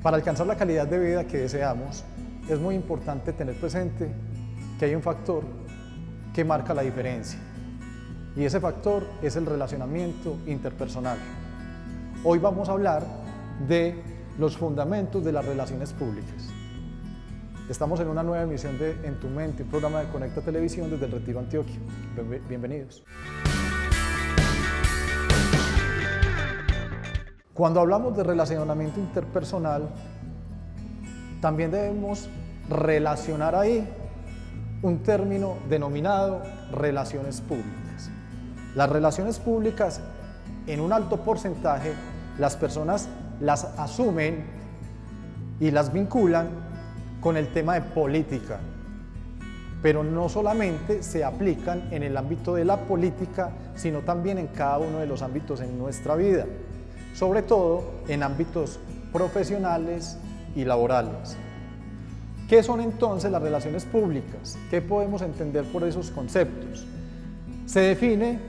Para alcanzar la calidad de vida que deseamos, es muy importante tener presente que hay un factor que marca la diferencia, y ese factor es el relacionamiento interpersonal. Hoy vamos a hablar de los fundamentos de las relaciones públicas. Estamos en una nueva emisión de En tu Mente, un programa de Conecta Televisión desde el Retiro, Antioquia. Bienvenidos. Cuando hablamos de relacionamiento interpersonal, también debemos relacionar ahí un término denominado relaciones públicas. Las relaciones públicas, en un alto porcentaje, las personas las asumen y las vinculan con el tema de política, pero no solamente se aplican en el ámbito de la política, sino también en cada uno de los ámbitos en nuestra vida, sobre todo en ámbitos profesionales y laborales. ¿Qué son entonces las relaciones públicas? ¿Qué podemos entender por esos conceptos? Se define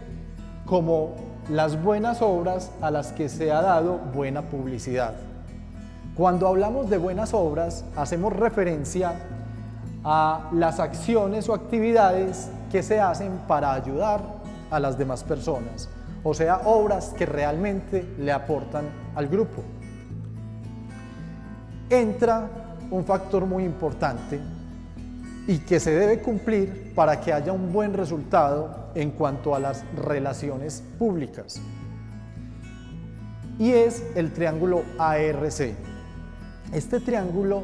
como las buenas obras a las que se ha dado buena publicidad. Cuando hablamos de buenas obras, hacemos referencia a las acciones o actividades que se hacen para ayudar a las demás personas, o sea, obras que realmente le aportan al grupo. Entra un factor muy importante y que se debe cumplir para que haya un buen resultado en cuanto a las relaciones públicas, y es el triángulo ARC. Este triángulo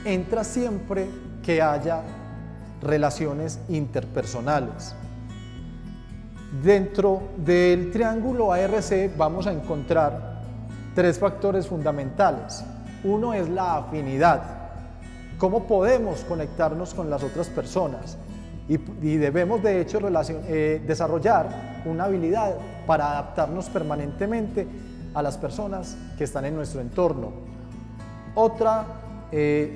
entra siempre que haya relaciones interpersonales. Dentro del triángulo ARC vamos a encontrar tres factores fundamentales. Uno es la afinidad. ¿Cómo podemos conectarnos con las otras personas? Y debemos de hecho desarrollar una habilidad para adaptarnos permanentemente a las personas que están en nuestro entorno. Otro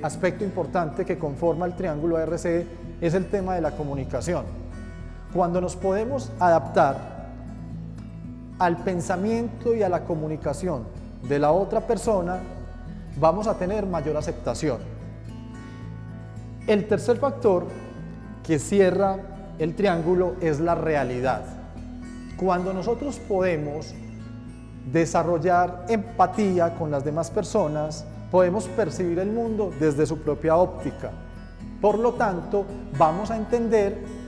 aspecto importante que conforma el triángulo ARC es el tema de la comunicación. Cuando nos podemos adaptar al pensamiento y a la comunicación de la otra persona, vamos a tener mayor aceptación. El tercer factor que cierra el triángulo es la realidad. Cuando nosotros podemos desarrollar empatía con las demás personas, podemos percibir el mundo desde su propia óptica. Por lo tanto, vamos a entender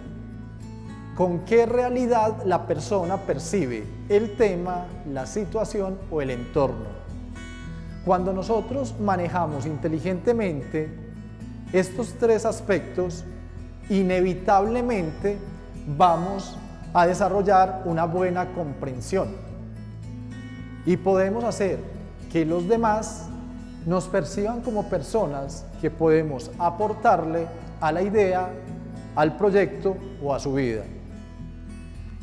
con qué realidad la persona percibe el tema, la situación o el entorno. Cuando nosotros manejamos inteligentemente estos tres aspectos, inevitablemente vamos a desarrollar una buena comprensión y podemos hacer que los demás nos perciban como personas que podemos aportarle a la idea, al proyecto o a su vida.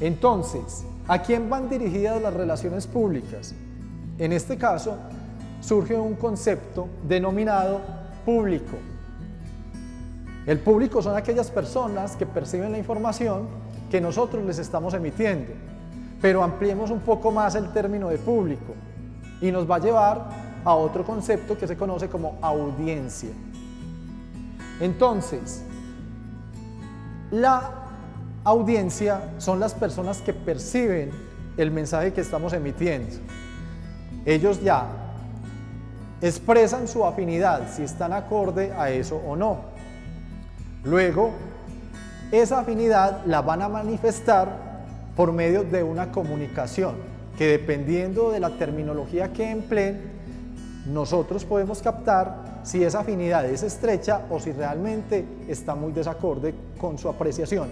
Entonces, ¿a quién van dirigidas las relaciones públicas? En este caso, surge un concepto denominado público. El público son aquellas personas que perciben la información que nosotros les estamos emitiendo, pero ampliemos un poco más el término de público y nos va a llevar a otro concepto que se conoce como audiencia. Entonces, la audiencia son las personas que perciben el mensaje que estamos emitiendo. Ellos ya expresan su afinidad, si están acorde a eso o no. Luego, esa afinidad la van a manifestar por medio de una comunicación, que dependiendo de la terminología que empleen, nosotros podemos captar si esa afinidad es estrecha o si realmente está muy desacorde con su apreciación.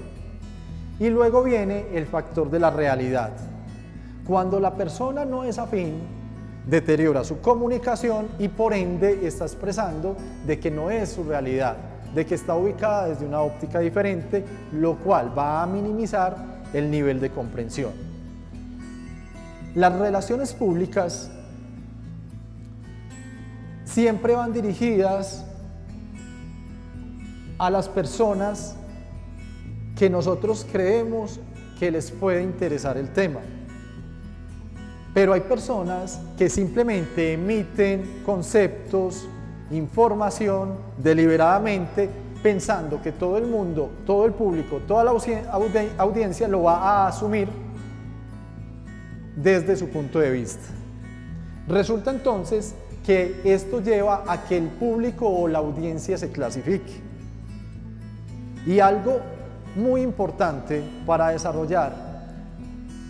Y luego viene el factor de la realidad. Cuando la persona no es afín, deteriora su comunicación y por ende está expresando de que no es su realidad, de que está ubicada desde una óptica diferente, lo cual va a minimizar el nivel de comprensión. Las relaciones públicas siempre van dirigidas a las personas que nosotros creemos que les puede interesar el tema. Pero hay personas que simplemente emiten conceptos, información deliberadamente, pensando que todo el mundo, todo el público, toda la audiencia lo va a asumir desde su punto de vista. Resulta entonces que esto lleva a que el público o la audiencia se clasifique. Y algo muy importante para desarrollar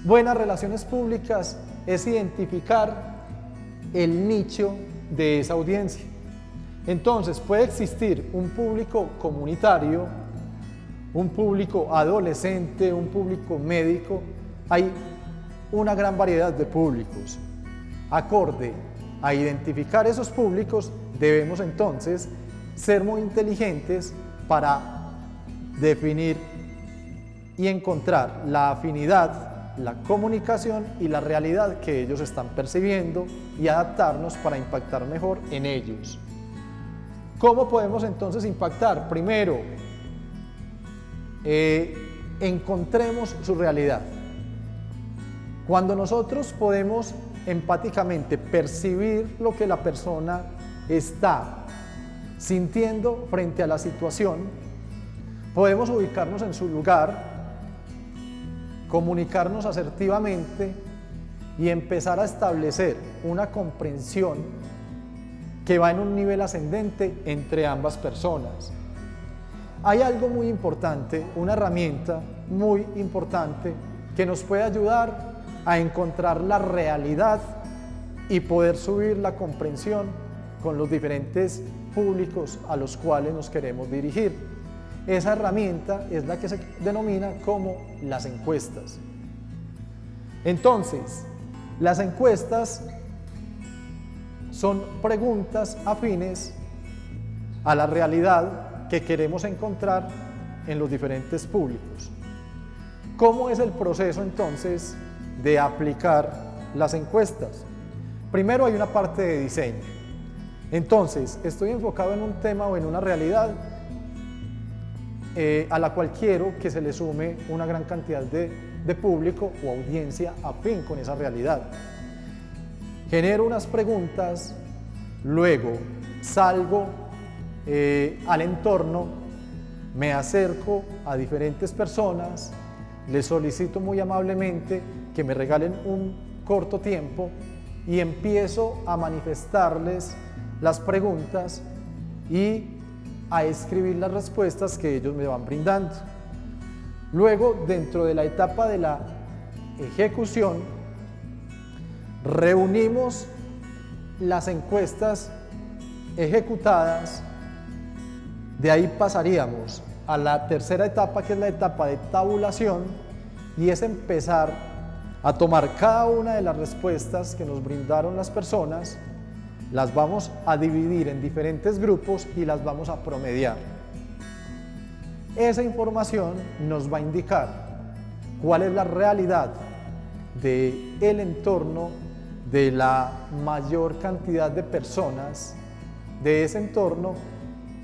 buenas relaciones públicas es identificar el nicho de esa audiencia. Entonces puede existir un público comunitario, un público adolescente, un público médico. Hay una gran variedad de públicos. Acorde a identificar esos públicos, debemos entonces ser muy inteligentes para definir y encontrar la afinidad, la comunicación y la realidad que ellos están percibiendo y adaptarnos para impactar mejor en ellos. ¿Cómo podemos entonces impactar? Primero, encontremos su realidad. Cuando nosotros podemos empáticamente percibir lo que la persona está sintiendo frente a la situación, podemos ubicarnos en su lugar, comunicarnos asertivamente y empezar a establecer una comprensión que va en un nivel ascendente entre ambas personas. Hay algo muy importante, una herramienta muy importante que nos puede ayudar a encontrar la realidad y poder subir la comprensión con los diferentes públicos a los cuales nos queremos dirigir. Esa herramienta es la que se denomina como las encuestas. Entonces, las encuestas son preguntas afines a la realidad que queremos encontrar en los diferentes públicos. ¿Cómo es el proceso entonces de aplicar las encuestas? Primero hay una parte de diseño. Entonces, estoy enfocado en un tema o en una realidad a la cual quiero que se le sume una gran cantidad de público o audiencia afín con esa realidad. Genero unas preguntas, luego salgo al entorno, me acerco a diferentes personas, les solicito muy amablemente que me regalen un corto tiempo y empiezo a manifestarles las preguntas y a escribir las respuestas que ellos me van brindando. Luego, dentro de la etapa de la ejecución, reunimos las encuestas ejecutadas. De ahí pasaríamos a la tercera etapa, que es la etapa de tabulación, y es empezar a tomar cada una de las respuestas que nos brindaron las personas, las vamos a dividir en diferentes grupos y las vamos a promediar. Esa información nos va a indicar cuál es la realidad del entorno de la mayor cantidad de personas de ese entorno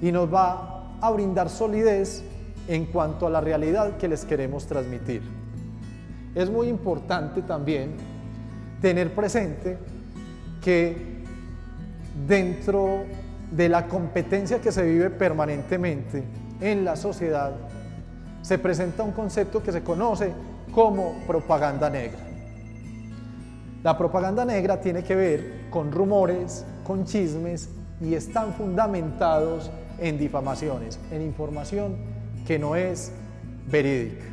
y nos va a brindar solidez en cuanto a la realidad que les queremos transmitir. Es muy importante también tener presente que dentro de la competencia que se vive permanentemente en la sociedad, se presenta un concepto que se conoce como propaganda negra. La propaganda negra tiene que ver con rumores, con chismes y están fundamentados en difamaciones, en información que no es verídica.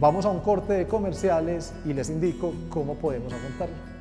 Vamos a un corte de comerciales y les indico cómo podemos afrontarlo.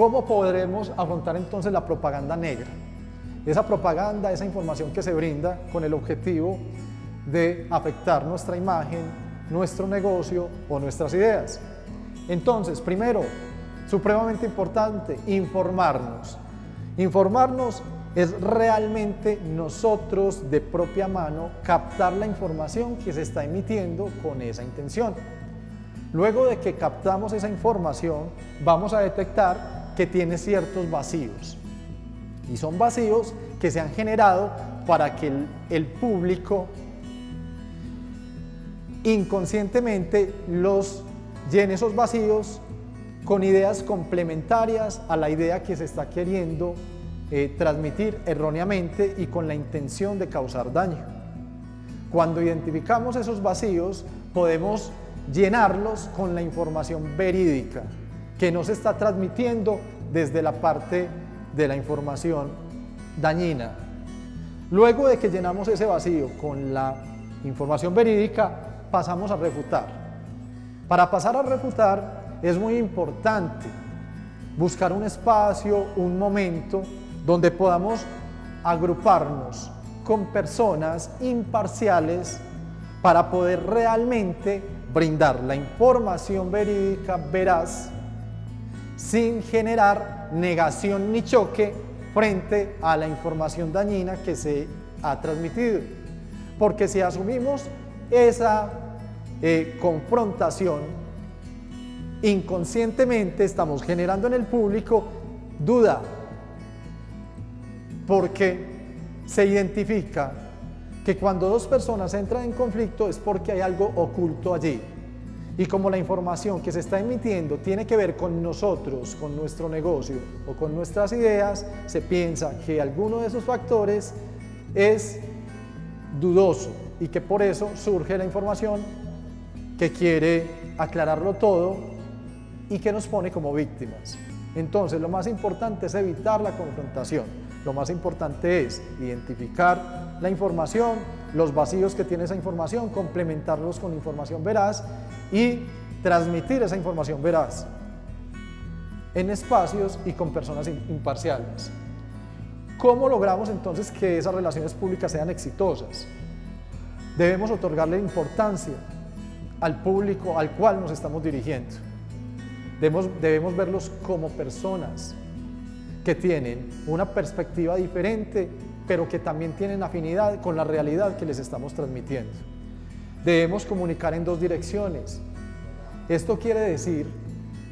¿Cómo podremos afrontar entonces la propaganda negra? Esa propaganda, esa información que se brinda con el objetivo de afectar nuestra imagen, nuestro negocio o nuestras ideas. Entonces, primero, supremamente importante, informarnos. Informarnos es realmente nosotros de propia mano captar la información que se está emitiendo con esa intención. Luego de que captamos esa información, vamos a detectar que tiene ciertos vacíos. Y son vacíos que se han generado para que el público inconscientemente los llene esos vacíos con ideas complementarias a la idea que se está queriendo transmitir erróneamente y con la intención de causar daño. Cuando identificamos esos vacíos, podemos llenarlos con la información verídica que no se está transmitiendo desde la parte de la información dañina. Luego de que llenamos ese vacío con la información verídica, pasamos a refutar. Para pasar a refutar es muy importante buscar un espacio, un momento donde podamos agruparnos con personas imparciales para poder realmente brindar la información verídica, veraz, sin generar negación ni choque frente a la información dañina que se ha transmitido. Porque si asumimos esa confrontación, inconscientemente estamos generando en el público duda, porque se identifica que cuando dos personas entran en conflicto es porque hay algo oculto allí. Y como la información que se está emitiendo tiene que ver con nosotros, con nuestro negocio o con nuestras ideas, se piensa que alguno de esos factores es dudoso y que por eso surge la información que quiere aclararlo todo y que nos pone como víctimas. Entonces, lo más importante es evitar la confrontación. Lo más importante es identificar la información, los vacíos que tiene esa información, complementarlos con información veraz y transmitir esa información veraz en espacios y con personas imparciales. ¿Cómo logramos entonces que esas relaciones públicas sean exitosas? Debemos otorgarle importancia al público al cual nos estamos dirigiendo. Debemos verlos como personas que tienen una perspectiva diferente, pero que también tienen afinidad con la realidad que les estamos transmitiendo. Debemos comunicar en dos direcciones. Esto quiere decir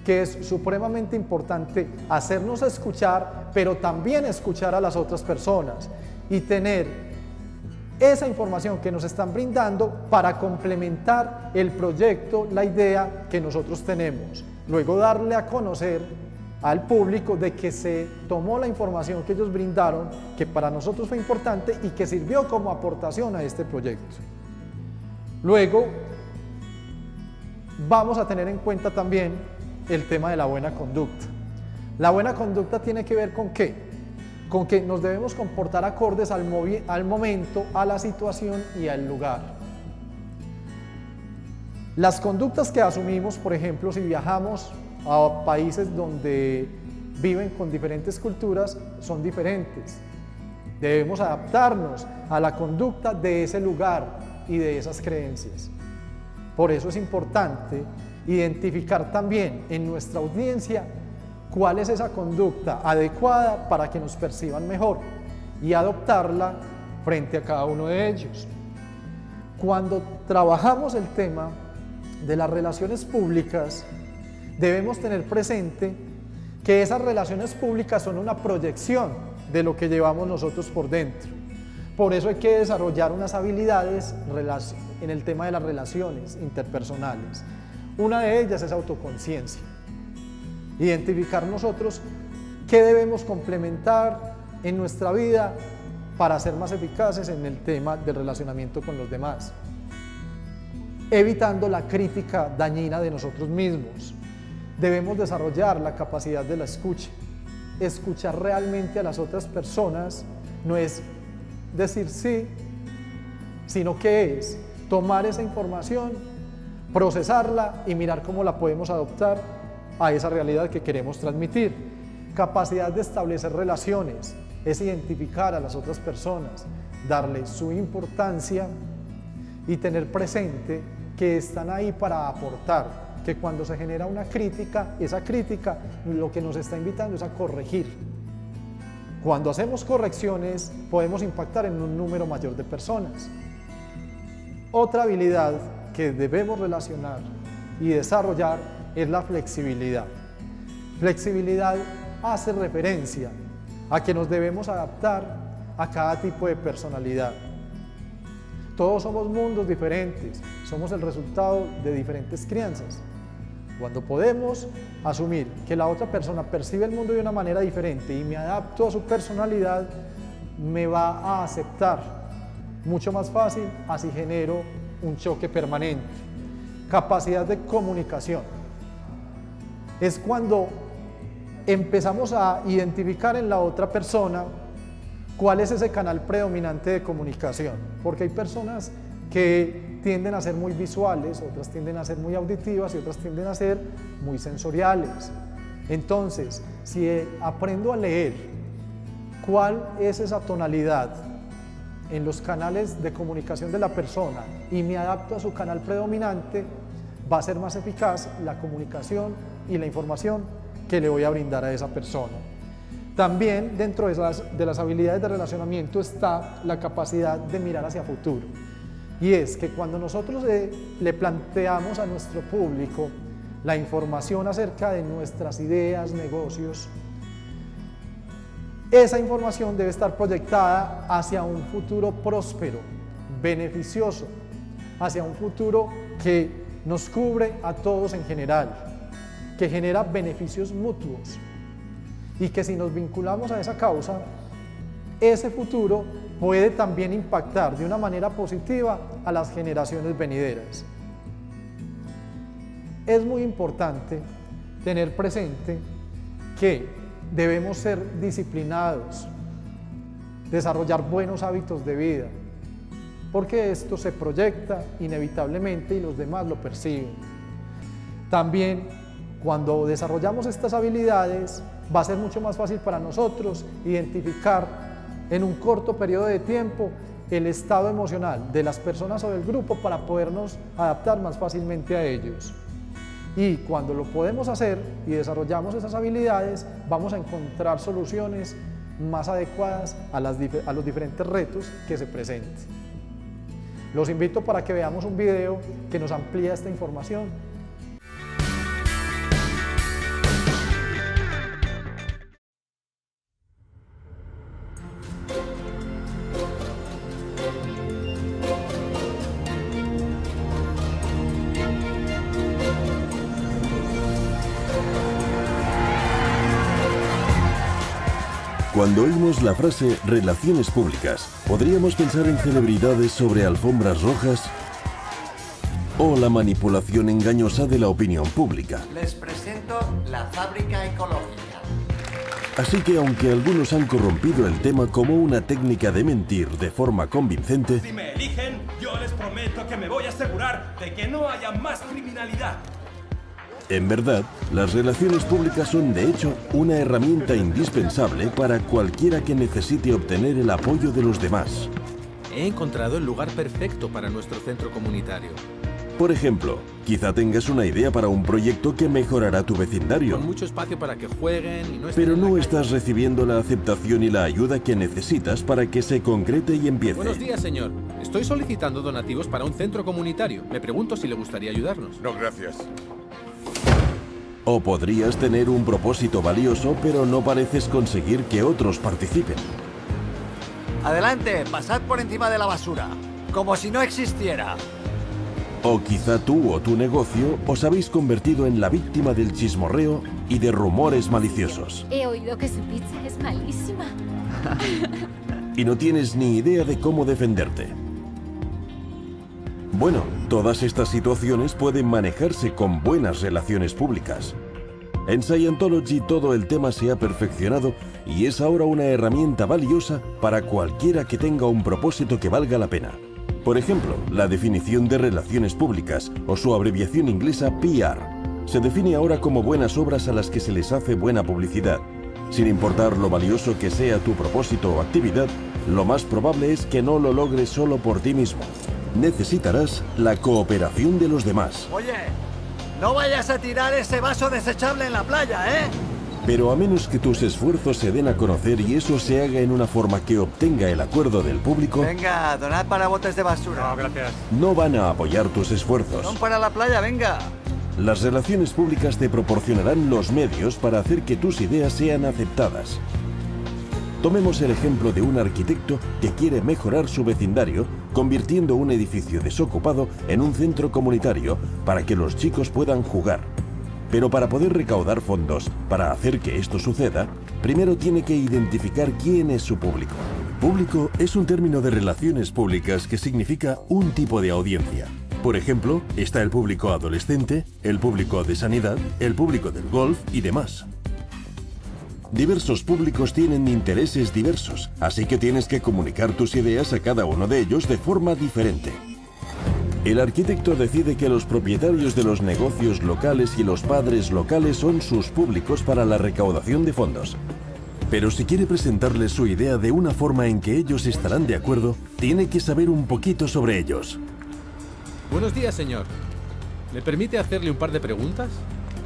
que es supremamente importante hacernos escuchar, pero también escuchar a las otras personas y tener esa información que nos están brindando para complementar el proyecto, la idea que nosotros tenemos. Luego darle a conocer al público de que se tomó la información que ellos brindaron, que para nosotros fue importante y que sirvió como aportación a este proyecto. Luego vamos a tener en cuenta también el tema de la buena conducta. La buena conducta tiene que ver ¿con qué? Con que nos debemos comportar acordes al momento, a la situación y al lugar. Las conductas que asumimos, por ejemplo, si viajamos a países donde viven con diferentes culturas, son diferentes. Debemos adaptarnos a la conducta de ese lugar y de esas creencias. Por eso es importante identificar también en nuestra audiencia cuál es esa conducta adecuada para que nos perciban mejor y adoptarla frente a cada uno de ellos. Cuando trabajamos el tema de las relaciones públicas, debemos tener presente que esas relaciones públicas son una proyección de lo que llevamos nosotros por dentro. Por eso hay que desarrollar unas habilidades en el tema de las relaciones interpersonales. Una de ellas es autoconciencia. Identificar nosotros qué debemos complementar en nuestra vida para ser más eficaces en el tema del relacionamiento con los demás. Evitando la crítica dañina de nosotros mismos. Debemos desarrollar la capacidad de la escucha. Escuchar realmente a las otras personas no es decir sí, sino que es tomar esa información, procesarla y mirar cómo la podemos adoptar a esa realidad que queremos transmitir. Capacidad de establecer relaciones es identificar a las otras personas, darle su importancia y tener presente que están ahí para aportar, que cuando se genera una crítica, esa crítica lo que nos está invitando es a corregir. Cuando hacemos correcciones podemos impactar en un número mayor de personas. Otra habilidad que debemos relacionar y desarrollar es la flexibilidad. Flexibilidad hace referencia a que nos debemos adaptar a cada tipo de personalidad. Todos somos mundos diferentes, somos el resultado de diferentes crianzas. Cuando podemos asumir que la otra persona percibe el mundo de una manera diferente y me adapto a su personalidad, me va a aceptar mucho más fácil, así genero un choque permanente. Capacidad de comunicación. Es cuando empezamos a identificar en la otra persona cuál es ese canal predominante de comunicación, porque hay personas que tienden a ser muy visuales, otras tienden a ser muy auditivas y otras tienden a ser muy sensoriales. Entonces, si aprendo a leer cuál es esa tonalidad en los canales de comunicación de la persona y me adapto a su canal predominante, va a ser más eficaz la comunicación y la información que le voy a brindar a esa persona. También dentro de las habilidades de relacionamiento está la capacidad de mirar hacia futuro. Y es que cuando nosotros le planteamos a nuestro público la información acerca de nuestras ideas, negocios, esa información debe estar proyectada hacia un futuro próspero, beneficioso, hacia un futuro que nos cubre a todos en general, que genera beneficios mutuos y que si nos vinculamos a esa causa, ese futuro puede también impactar de una manera positiva a las generaciones venideras. Es muy importante tener presente que debemos ser disciplinados, desarrollar buenos hábitos de vida, porque esto se proyecta inevitablemente y los demás lo perciben. También, cuando desarrollamos estas habilidades, va a ser mucho más fácil para nosotros identificar en un corto periodo de tiempo el estado emocional de las personas o del grupo para podernos adaptar más fácilmente a ellos. Y cuando lo podemos hacer y desarrollamos esas habilidades, vamos a encontrar soluciones más adecuadas a los diferentes retos que se presenten. Los invito para que veamos un video que nos amplía esta información. Cuando oímos la frase relaciones públicas, podríamos pensar en celebridades sobre alfombras rojas o la manipulación engañosa de la opinión pública. Les presento la fábrica ecológica. Así que aunque algunos han corrompido el tema como una técnica de mentir de forma convincente, Si me eligen, yo les prometo que me voy a asegurar de que no haya más criminalidad. en verdad, las relaciones públicas son de hecho una herramienta indispensable para cualquiera que necesite obtener el apoyo de los demás. He encontrado el lugar perfecto para nuestro centro comunitario. Por ejemplo, quizá tengas una idea para un proyecto que mejorará tu vecindario, Con mucho espacio para que jueguen y no estén pero en la no calle. estás recibiendo la aceptación y la ayuda que necesitas para que se concrete y empiece. Buenos días, señor. Estoy solicitando donativos para un centro comunitario. Me pregunto si le gustaría ayudarnos. No, gracias. O podrías tener un propósito valioso, pero no pareces conseguir que otros participen. Adelante, pasad por encima de la basura, como si no existiera. O quizá tú o tu negocio os habéis convertido en la víctima del chismorreo y de rumores maliciosos. He oído que su pizza es malísima. Y no tienes ni idea de cómo defenderte. Bueno, todas estas situaciones pueden manejarse con buenas relaciones públicas. En Scientology todo el tema se ha perfeccionado y es ahora una herramienta valiosa para cualquiera que tenga un propósito que valga la pena. Por ejemplo, la definición de relaciones públicas, o su abreviación inglesa PR, se define ahora como buenas obras a las que se les hace buena publicidad. Sin importar lo valioso que sea tu propósito o actividad, lo más probable es que no lo logres solo por ti mismo. Necesitarás la cooperación de los demás. Oye, no vayas a tirar ese vaso desechable en la playa, ¿eh? Pero a menos que tus esfuerzos se den a conocer y eso se haga en una forma que obtenga el acuerdo del público, Venga, donad para botes de basura. no van a apoyar tus esfuerzos. Don para la playa, venga. Las relaciones públicas te proporcionarán los medios para hacer que tus ideas sean aceptadas. Tomemos el ejemplo de un arquitecto que quiere mejorar su vecindario, convirtiendo un edificio desocupado en un centro comunitario para que los chicos puedan jugar. Pero para poder recaudar fondos para hacer que esto suceda, primero tiene que identificar quién es su público. Público es un término de relaciones públicas que significa un tipo de audiencia. Por ejemplo, está el público adolescente, el público de sanidad, el público del golf y demás. Diversos públicos tienen intereses diversos, así que tienes que comunicar tus ideas a cada uno de ellos de forma diferente. El arquitecto decide que los propietarios de los negocios locales y los padres locales son sus públicos para la recaudación de fondos. Pero si quiere presentarles su idea de una forma en que ellos estarán de acuerdo, tiene que saber un poquito sobre ellos. Buenos días, señor. ¿Me permite hacerle un par de preguntas?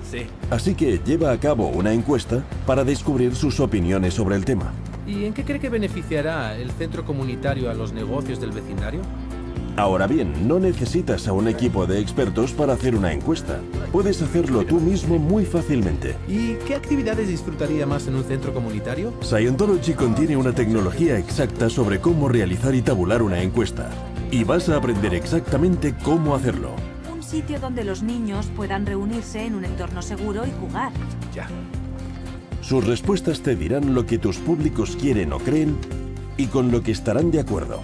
Sí. Así que lleva a cabo una encuesta para descubrir sus opiniones sobre el tema. ¿Y en qué cree que beneficiará el centro comunitario a los negocios del vecindario? Ahora bien, no necesitas a un equipo de expertos para hacer una encuesta. Puedes hacerlo tú mismo muy fácilmente. ¿Y qué actividades disfrutaría más en un centro comunitario? Scientology contiene una tecnología exacta sobre cómo realizar y tabular una encuesta. Y vas a aprender exactamente cómo hacerlo. Un sitio donde los niños puedan reunirse en un entorno seguro y jugar. Ya. Sus respuestas te dirán lo que tus públicos quieren o creen y con lo que estarán de acuerdo.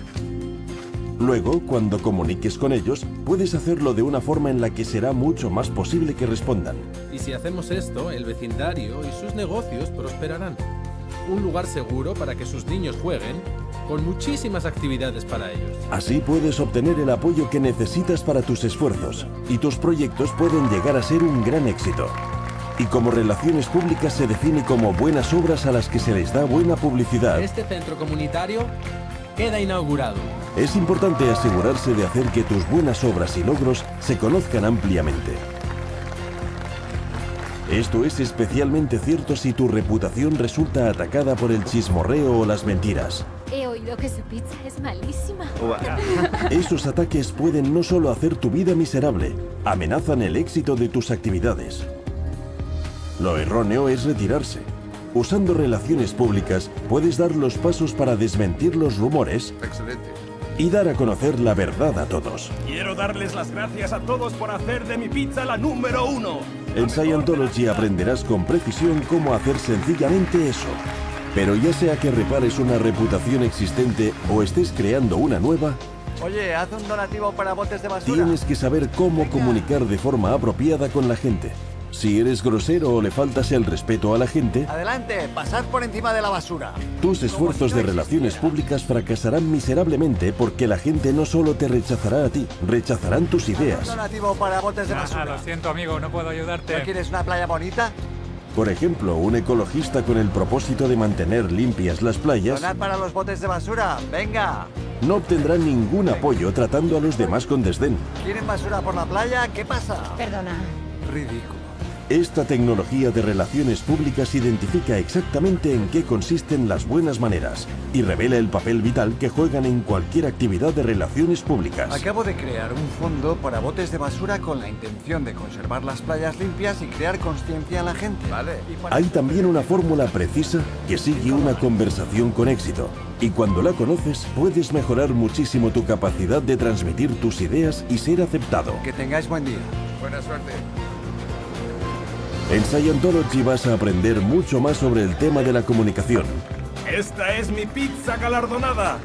Luego, cuando comuniques con ellos, puedes hacerlo de una forma en la que será mucho más posible que respondan. Y si hacemos esto, el vecindario y sus negocios prosperarán. Un lugar seguro para que sus niños jueguen, con muchísimas actividades para ellos. Así puedes obtener el apoyo que necesitas para tus esfuerzos, y tus proyectos pueden llegar a ser un gran éxito. Y como relaciones públicas se define como buenas obras a las que se les da buena publicidad. Este centro comunitario queda inaugurado. Es importante asegurarse de hacer que tus buenas obras y logros se conozcan ampliamente. Esto es especialmente cierto si tu reputación resulta atacada por el chismorreo o las mentiras. He oído que su pizza es malísima. Esos ataques pueden no solo hacer tu vida miserable, amenazan el éxito de tus actividades. Lo erróneo es retirarse. Usando relaciones públicas, puedes dar los pasos para desmentir los rumores y dar a conocer la verdad a todos. Quiero darles las gracias a todos por hacer de mi pizza la número 1. En Scientology aprenderás con precisión cómo hacer sencillamente eso. Pero ya sea que repares una reputación existente o estés creando una nueva, Oye, haz un donativo para botes de basura. tienes que saber cómo comunicar de forma apropiada con la gente. Si eres grosero o le faltas el respeto a la gente, Adelante, pasad por encima de la basura. tus esfuerzos de relaciones públicas fracasarán miserablemente porque la gente no solo te rechazará a ti, rechazarán tus Un ideas. donativo para botes de Ah, basura. lo siento, amigo, no puedo ayudarte. ¿No quieres una playa bonita? Por ejemplo, un ecologista con el propósito de mantener limpias las playas Donad para los botes de basura. Venga. no obtendrá ningún apoyo tratando a los demás con desdén. ¿Quieren basura por la playa? ¿Qué pasa? Perdona. Ridículo. Esta tecnología de relaciones públicas identifica exactamente en qué consisten las buenas maneras y revela el papel vital que juegan en cualquier actividad de relaciones públicas. Acabo de crear un fondo para botes de basura con la intención de conservar las playas limpias y crear conciencia en la gente. Vale. Hay también una fórmula precisa que sigue una conversación con éxito. Y cuando la conoces, puedes mejorar muchísimo tu capacidad de transmitir tus ideas y ser aceptado. Que tengáis buen día. Buena suerte. En Scientology vas a aprender mucho más sobre el tema de la comunicación Esta es mi pizza galardonada.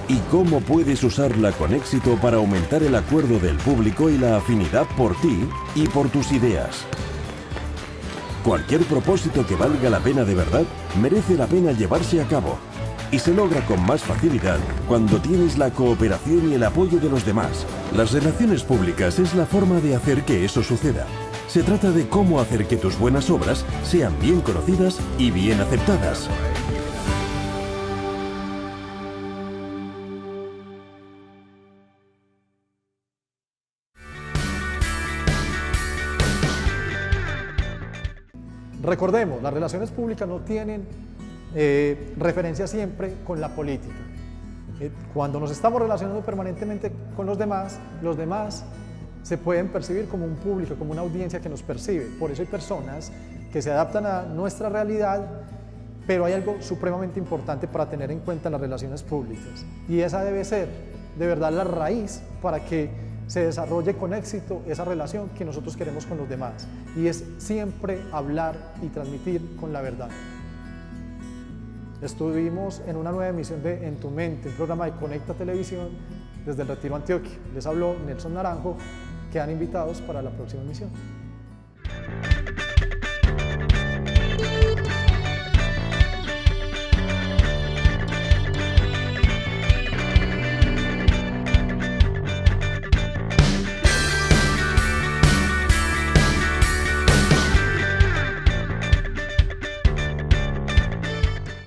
y cómo puedes usarla con éxito para aumentar el acuerdo del público y la afinidad por ti y por tus ideas. Cualquier propósito que valga la pena de verdad merece la pena llevarse a cabo y se logra con más facilidad cuando tienes la cooperación y el apoyo de los demás. Las relaciones públicas es la forma de hacer que eso suceda. Se trata de cómo hacer que tus buenas obras sean bien conocidas y bien aceptadas. Recordemos, las relaciones públicas no tienen referencia siempre con la política. Cuando nos estamos relacionando permanentemente con los demás se pueden percibir como un público, como una audiencia que nos percibe. Por eso hay personas que se adaptan a nuestra realidad, pero hay algo supremamente importante para tener en cuenta en las relaciones públicas. Y esa debe ser, de verdad, la raíz para que se desarrolle con éxito esa relación que nosotros queremos con los demás. Y es siempre hablar y transmitir con la verdad. Estuvimos en una nueva emisión de En tu Mente, un programa de Conecta Televisión desde el Retiro, Antioquia. Les habló Nelson Naranjo. Quedan invitados para la próxima emisión.